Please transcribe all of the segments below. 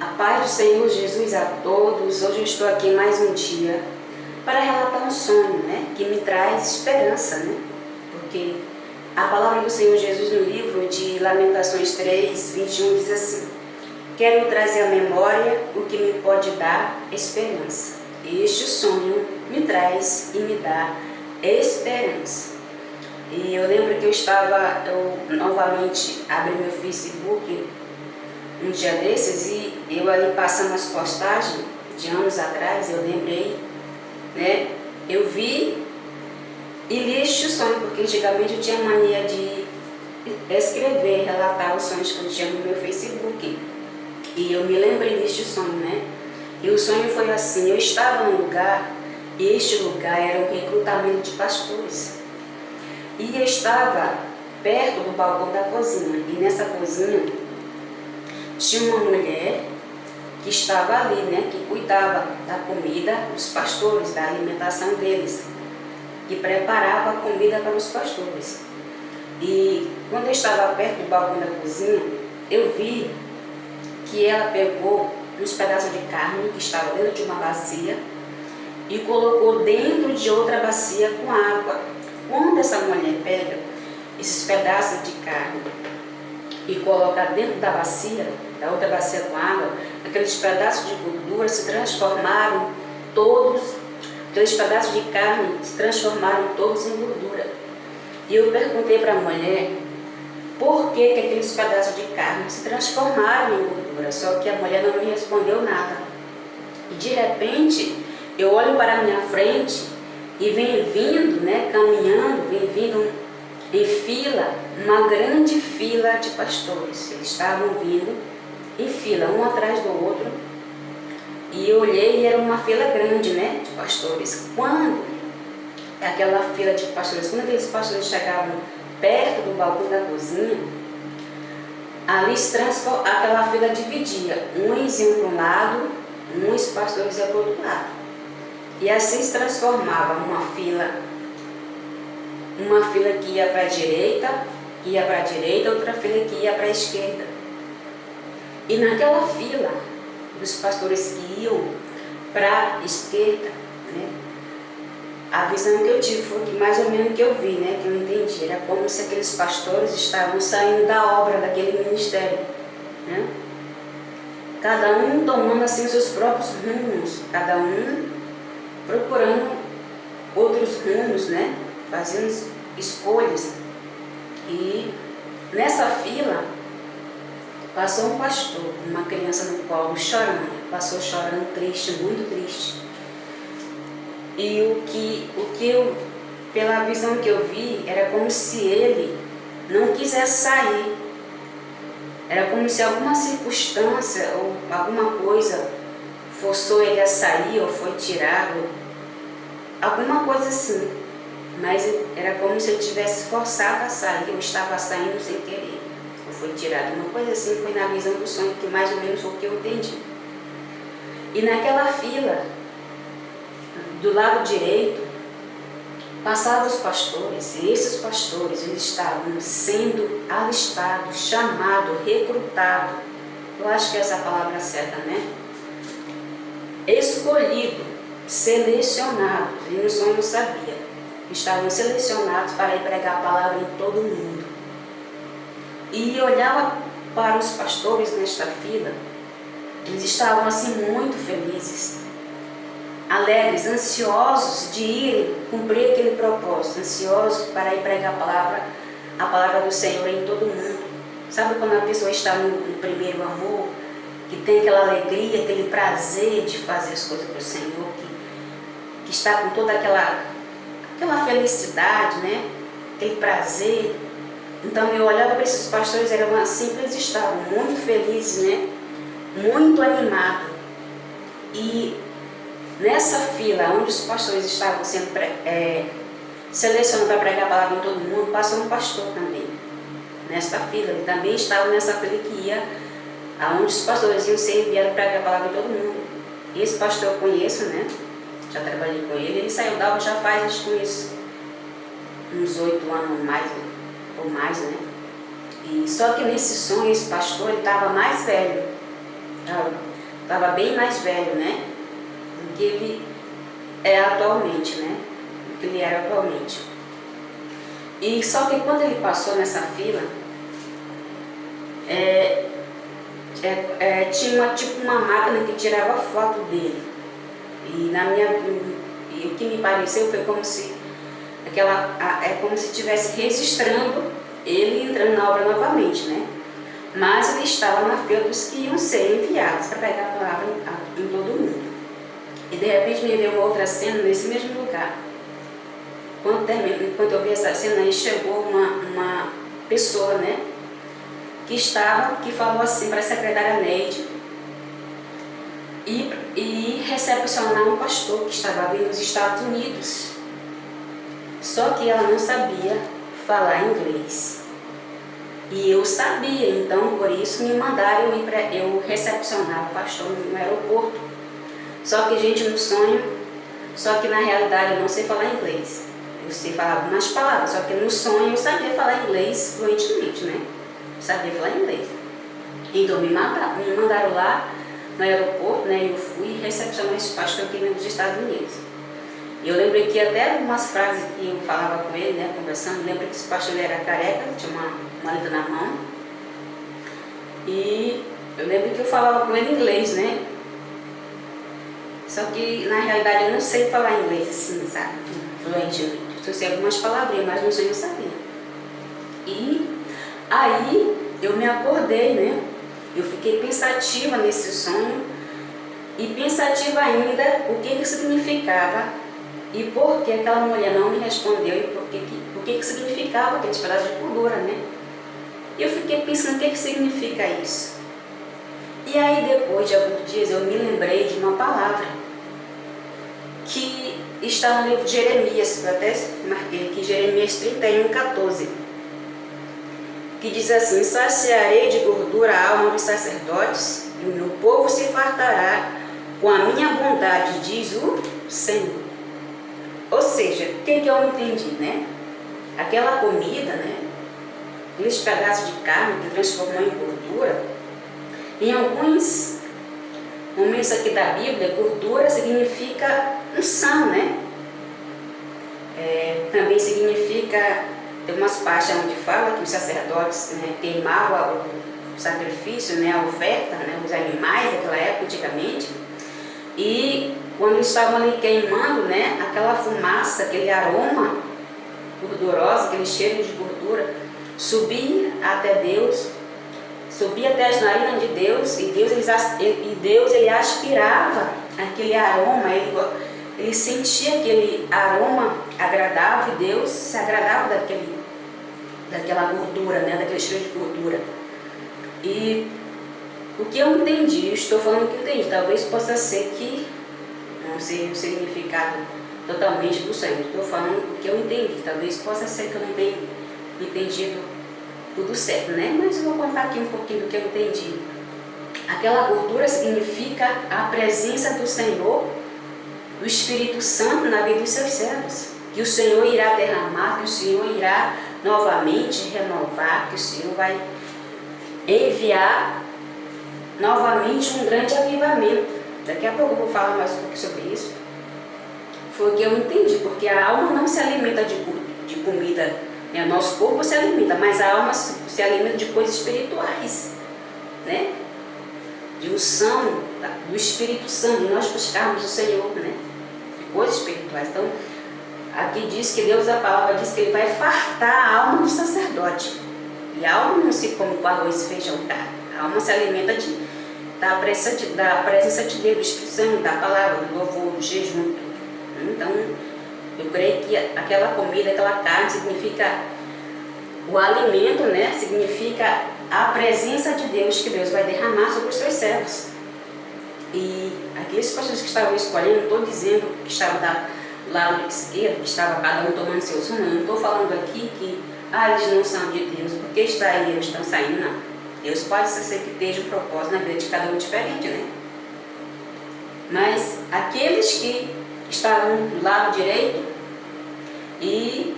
A paz do Senhor Jesus a todos. Hoje eu estou aqui mais um dia para relatar um sonho, que me traz esperança, Porque a palavra do Senhor Jesus no livro de Lamentações 3:21 diz assim: quero trazer à memória o que me pode dar esperança. E este sonho me traz e me dá esperança. E eu lembro que eu novamente abri meu Facebook um dia desses e eu ali passando as postagens de anos atrás, eu lembrei, eu vi e li este sonho, porque antigamente eu tinha mania de escrever, relatar os sonhos que eu tinha no meu Facebook. E eu me lembrei deste sonho, E o sonho foi assim: eu estava num lugar, e este lugar era um recrutamento de pastores. E eu estava perto do balcão da cozinha, e nessa cozinha tinha uma mulher que estava ali, que cuidava da comida dos pastores, da alimentação deles, que preparava a comida para os pastores. E quando eu estava perto do balcão da cozinha, eu vi que ela pegou uns pedaços de carne que estava dentro de uma bacia e colocou dentro de outra bacia com água. Quando essa mulher pega esses pedaços de carne e coloca dentro da bacia, da outra bacia com água, aqueles pedaços de gordura se transformaram todos, aqueles pedaços de carne se transformaram todos em gordura. E eu perguntei para a mulher por que aqueles pedaços de carne se transformaram em gordura, só que a mulher não me respondeu nada. E de repente, eu olho para a minha frente e vem vindo, caminhando, vem vindo em fila, uma grande fila de pastores. Eles estavam vindo em fila, um atrás do outro, e eu olhei e era uma fila grande, de pastores. Quando aqueles pastores chegavam perto do balcão da cozinha, ali aquela fila dividia, uns iam para um lado, uns pastores iam para o outro lado, e assim se transformava uma fila que ia para a direita, outra fila que ia para a esquerda. E naquela fila dos pastores que iam para a esquerda, a visão que eu tive foi que mais ou menos que eu vi, que eu entendi, era como se aqueles pastores estavam saindo da obra daquele ministério, cada um tomando assim os seus próprios rumos, cada um procurando outros rumos, fazendo escolhas. E nessa fila passou um pastor, uma criança no colo, chorando, passou chorando, triste, muito triste. E o que eu, pela visão que eu vi, era como se ele não quisesse sair. Era como se alguma circunstância ou alguma coisa forçou ele a sair ou foi tirado, alguma coisa assim. Mas era como se ele tivesse forçado a sair, ou estava saindo sem querer, ou foi tirado. Uma coisa assim foi na visão do sonho, que mais ou menos foi o que eu entendi. E naquela fila, do lado direito, passavam os pastores, e esses pastores eles estavam sendo alistados, chamados, recrutados. Eu acho que essa palavra é certa, Escolhido, selecionados, e no sonho eu sabia. Estavam selecionados para ir pregar a palavra em todo o mundo. E eu olhava para os pastores nesta fila, eles estavam assim muito felizes, alegres, ansiosos de ir cumprir aquele propósito, ansiosos para ir pregar a palavra do Senhor em todo o mundo. Sabe quando a pessoa está no primeiro amor, que tem aquela alegria, aquele prazer de fazer as coisas para o Senhor, que está com toda aquela felicidade, aquele prazer. Então eu olhava para esses pastores, eram assim que eles estavam, muito felizes, muito animados. E nessa fila, onde os pastores estavam sendo selecionados para pregar a palavra em todo mundo, passou um pastor também. Nesta fila, ele também estava nessa fila que ia, aonde os pastores iam ser enviados para pregar a palavra em todo mundo. E esse pastor eu conheço, já trabalhei com ele, ele saiu da obra já faz, acho que uns 8 anos ou mais, E só que nesse sonho, esse pastor, ele estava mais velho. estava bem mais velho, né? Do que ele é atualmente, né? Do que ele era atualmente. E só que quando ele passou nessa fila, tinha tipo uma máquina que tirava foto dele. E o que me pareceu foi como se como se estivesse registrando ele entrando na obra novamente, né? Mas ele estava na fila dos que iam ser enviados para pregar a palavra em todo o mundo. E de repente me veio uma outra cena nesse mesmo lugar. Quando eu vi essa cena, aí chegou uma pessoa, né? Que falou assim para a secretária Neide e recepcionar um pastor que estava vindo dos Estados Unidos. Só que ela não sabia falar inglês. E eu sabia, então por isso me mandaram eu recepcionar o pastor no aeroporto. Só que, gente, no sonho, só que na realidade eu não sei falar inglês. Eu sei falar algumas palavras, só que no sonho eu sabia falar inglês fluentemente, né? Sabia falar inglês. Então me mandaram lá no aeroporto, né? Eu fui recepcionar esse pastor que veio dos Estados Unidos. E eu lembrei que até algumas frases que eu falava com ele, né? Conversando, lembro que esse pastor ele era careca, tinha uma letra na mão. E eu lembro que eu falava com ele em inglês, né? Só que na realidade eu não sei falar inglês assim, sabe? Fluentemente. Eu sei algumas palavrinhas, mas no sonho eu sabia. E aí eu me acordei, né? Eu fiquei pensativa nesse sonho e pensativa ainda o que significava e por que aquela mulher não me respondeu e o que significava aqueles pedaços de gordura, né? E eu fiquei pensando o que significa isso. E aí depois de alguns dias eu me lembrei de uma palavra que está no livro de Jeremias, eu até marquei aqui, Jeremias 31:14. Que diz assim: saciarei de gordura a alma dos sacerdotes, e o meu povo se fartará com a minha bondade, diz o Senhor. Ou seja, o que eu entendi, né? Aquela comida, né? Aqueles pedaços de carne que transformou em gordura, em alguns momentos aqui da Bíblia, gordura significa unção, né? Também significa. Tem umas partes onde fala que os sacerdotes, né, queimavam o sacrifício, né, a oferta, né, os animais daquela época, antigamente. E quando eles estavam ali queimando, né, aquela fumaça, aquele aroma gorduroso, aquele cheiro de gordura, subia até Deus, subia até as narinas de Deus, e Deus ele aspirava aquele aroma, ele sentia aquele aroma agradável, e Deus se agradava daquela gordura, né? Daquele cheiro de gordura. E o que eu entendi, eu estou falando o que eu entendi, talvez possa ser que não seja o significado totalmente do Senhor, estou falando o que eu entendi, talvez possa ser que eu não tenha entendido tudo certo, né? Mas eu vou contar aqui um pouquinho do que eu entendi. Aquela gordura significa a presença do Senhor, do Espírito Santo na vida dos seus servos, que o Senhor irá derramar, que o Senhor irá novamente renovar, que o Senhor vai enviar novamente um grande avivamento. Daqui a pouco eu vou falar mais um pouco sobre isso. Foi o que eu entendi, porque a alma não se alimenta de comida, né? Nosso corpo se alimenta, mas a alma se alimenta de coisas espirituais, né? De unção do Espírito Santo, de nós buscarmos o Senhor, né? De coisas espirituais. Então, aqui diz que Deus, a palavra diz que Ele vai fartar a alma do sacerdote. E a alma não se come com arroz e feijão, tá? A alma se alimenta da presença de Deus, do Espírito Santo, da palavra, do louvor, do jejum, tudo. Então, eu creio que aquela comida, aquela carne significa o alimento, né? Significa a presença de Deus, que Deus vai derramar sobre os seus servos. E aqueles pastores que estavam escolhendo, não estou dizendo que estavam lá no esquerdo, que estava cada um tomando seus rumos, não estou falando aqui que eles não são de Deus, porque eles estão saindo, não. Deus pode ser que esteja um propósito na vida de cada um diferente, né? Mas aqueles que estavam do lado direito, e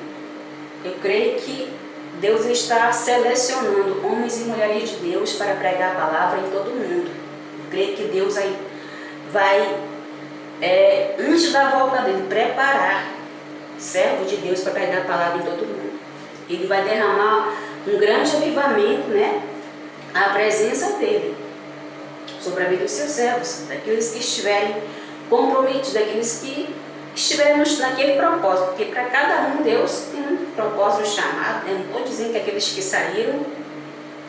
eu creio que Deus está selecionando homens e mulheres de Deus para pregar a palavra em todo o mundo. creio que Deus aí vai, antes da volta dele, preparar servo de Deus para pregar a palavra em todo mundo. Ele vai derramar um grande avivamento, né? A presença dele sobre a vida dos seus servos, daqueles que estiverem comprometidos, daqueles que estiverem naquele propósito, porque para cada um Deus tem um propósito, um chamado, né? Não estou dizendo que aqueles que saíram,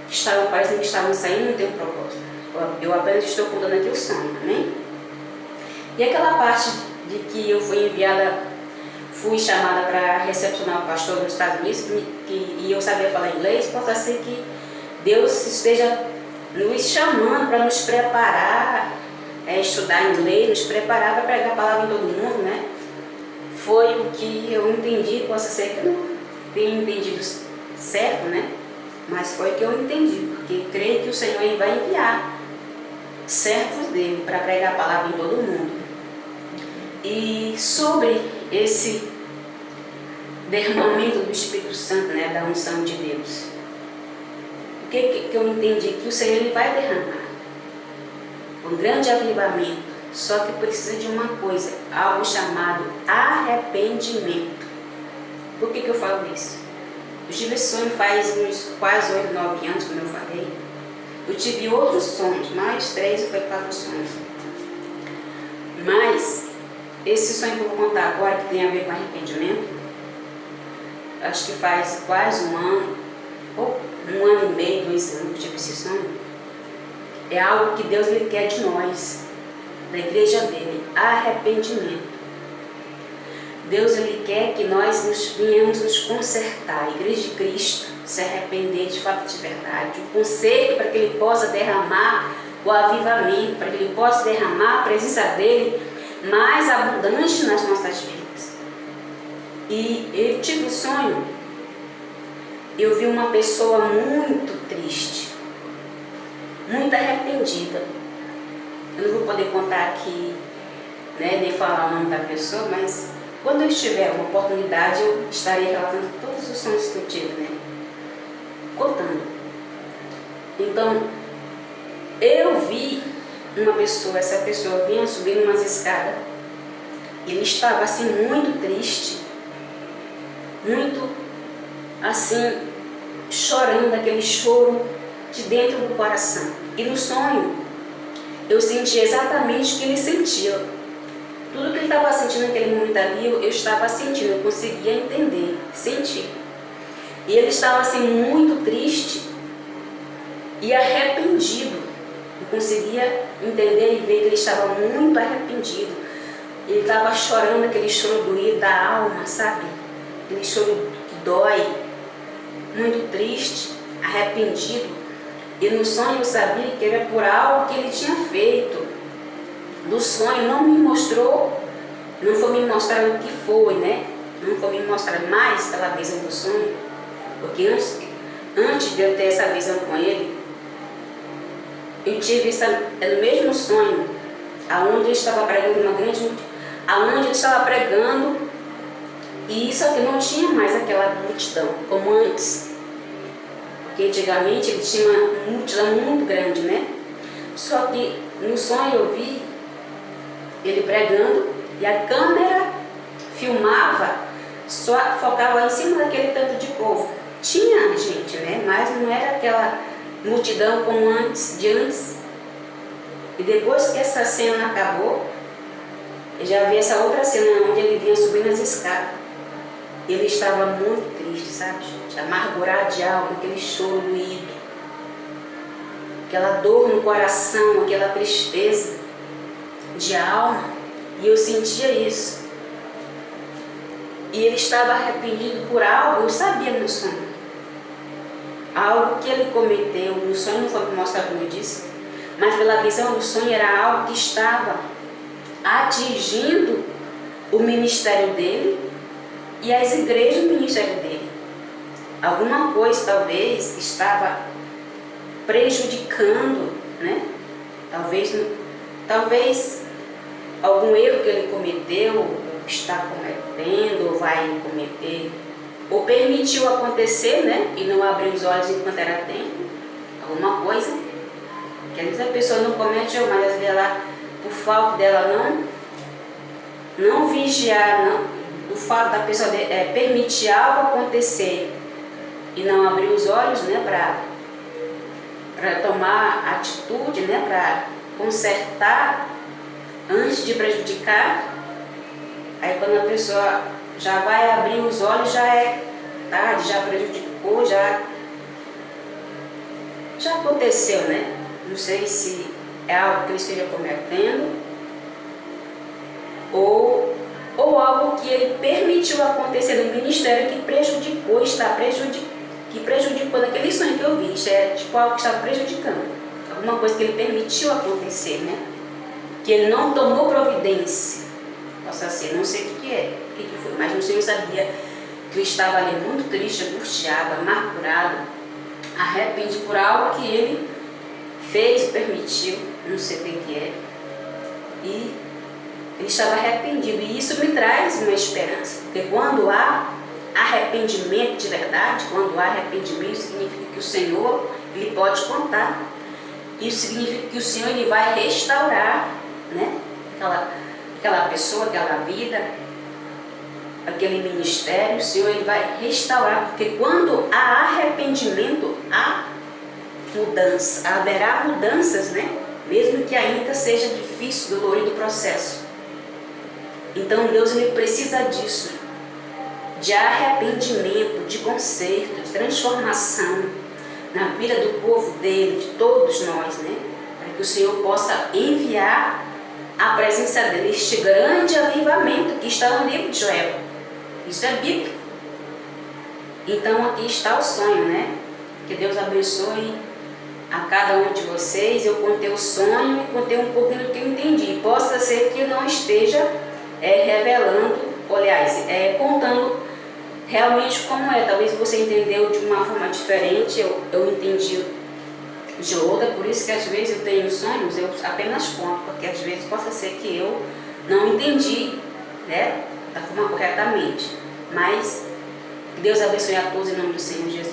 que estavam parecendo que estavam saindo, não tem um propósito. Eu apenas estou contando aqui o sonho, amém? E aquela parte de que eu fui chamada para recepcionar o pastor nos Estados Unidos, e eu sabia falar inglês, pode ser que Deus esteja nos chamando para nos preparar, estudar inglês, nos preparar para pregar a palavra em todo mundo, né? Foi o que eu entendi, possa ser que eu não tenha entendido certo, né? Mas foi o que eu entendi, porque creio que o Senhor ele vai enviar servos dele para pregar a palavra em todo mundo. E sobre esse derramamento do Espírito Santo, né, da unção de Deus, o que eu entendi? Que o Senhor ele vai derramar um grande avivamento, só que precisa de uma coisa, algo chamado arrependimento. Por que eu falo isso? Eu tive esse sonho faz uns quase 8, 9 anos, como eu falei. Eu tive outros sonhos, mais 3 ou 4 sonhos. Mas esse sonho que eu vou contar agora, que tem a ver com arrependimento, acho que faz quase um ano, ou 1 ano e meio, 2 anos que eu tive esse sonho. É algo que Deus ele quer de nós, da igreja dele, arrependimento. Deus ele quer que nós venhamos nos consertar, a igreja de Cristo, se arrepender de fato de verdade, o conserto para que ele possa derramar o avivamento, para que ele possa derramar a presença dele mais abundante nas nossas vidas. E eu tive um sonho, eu vi uma pessoa muito triste, muito arrependida. Eu não vou poder contar aqui, né, nem falar o nome da pessoa, mas quando eu tiver uma oportunidade, eu estarei relatando todos os sonhos que eu tive, né? Contando. Então, eu vi uma pessoa, essa pessoa vinha subindo umas escadas, ele estava assim muito triste, muito assim, chorando, aquele choro de dentro do coração. E no sonho, eu senti exatamente o que ele sentia. Tudo que ele estava sentindo naquele momento ali, eu estava sentindo, eu conseguia entender, sentir. E ele estava assim muito triste e arrependido. Eu conseguia entender e ver que ele estava muito arrependido. Ele estava chorando, aquele choro doído da alma, sabe? Aquele choro que dói, muito triste, arrependido. E no sonho eu sabia que era por algo que ele tinha feito. Do sonho não me mostrou, não foi me mostrar o que foi, né? Não foi me mostrar mais pela visão do sonho, porque antes de eu ter essa visão com ele, eu tive no mesmo sonho, aonde ele estava pregando aonde ele estava pregando, e só que não tinha mais aquela multidão como antes, porque antigamente ele tinha uma multidão muito grande, né? Só que no sonho eu vi ele pregando e a câmera filmava, só focava em cima daquele tanto de povo. Tinha gente, né? Mas não era aquela multidão como antes. E depois que essa cena acabou, eu já vi essa outra cena onde ele vinha subindo as escadas. Ele estava muito triste, sabe, gente? Amargurado de alma, aquele choro doído, aquela dor no coração, aquela tristeza de alma, e eu sentia isso. E ele estava arrependido por algo, eu sabia no sonho, algo que ele cometeu. No sonho não foi me mostrar, como eu disse, mas pela visão do sonho era algo que estava atingindo o ministério dele e as igrejas do ministério dele. Alguma coisa talvez estava prejudicando, né? Talvez algum erro que ele cometeu, ou está cometendo, ou vai cometer, ou permitiu acontecer, né? E não abriu os olhos enquanto era tempo, alguma coisa. Porque às vezes a pessoa não comete erro, mas às vezes ela, por falta dela não vigiar, o fato da pessoa permitir algo acontecer e não abrir os olhos, né, para tomar atitude, né, para consertar antes de prejudicar. Aí quando a pessoa já vai abrir os olhos, já é tarde, já prejudicou, já aconteceu, né? Não sei se é algo que ele esteja cometendo ou algo que ele permitiu acontecer no ministério que prejudicou, que prejudicou naquele sonho que eu vi. Isso é tipo algo que está prejudicando. Alguma coisa que ele permitiu acontecer, né? Que ele não tomou providência. Possa ser, não sei o que é, o que foi, mas o Senhor sabia que eu estava ali muito triste, angustiado, amargurado, arrependido por algo que ele fez, permitiu, não sei o que é. E ele estava arrependido, e isso me traz uma esperança, porque quando há arrependimento de verdade, quando há arrependimento, significa que o Senhor, ele pode contar. Isso significa que o Senhor, ele vai restaurar, né, aquela pessoa, aquela vida, aquele ministério. O Senhor, ele vai restaurar, porque quando há arrependimento, há mudança, haverá mudanças, né, mesmo que ainda seja difícil, dolorido o processo. Então Deus, ele precisa disso, de arrependimento, de conserto, de transformação na vida do povo dele, de todos nós, né? Para que o Senhor possa enviar a presença dele, este grande avivamento que está no livro de Joel. Isso é bíblico. Então aqui está o sonho, né? Que Deus abençoe a cada um de vocês. Eu contei o sonho e contei um pouquinho do que eu entendi. Possa ser que eu não esteja revelando, aliás, contando realmente como é. Talvez você entendeu de uma forma diferente, eu entendi de outra. Por isso que às vezes eu tenho sonhos, eu apenas conto, porque às vezes possa ser que eu não entendi, né, da forma corretamente. Mas Deus abençoe a todos em nome do Senhor Jesus.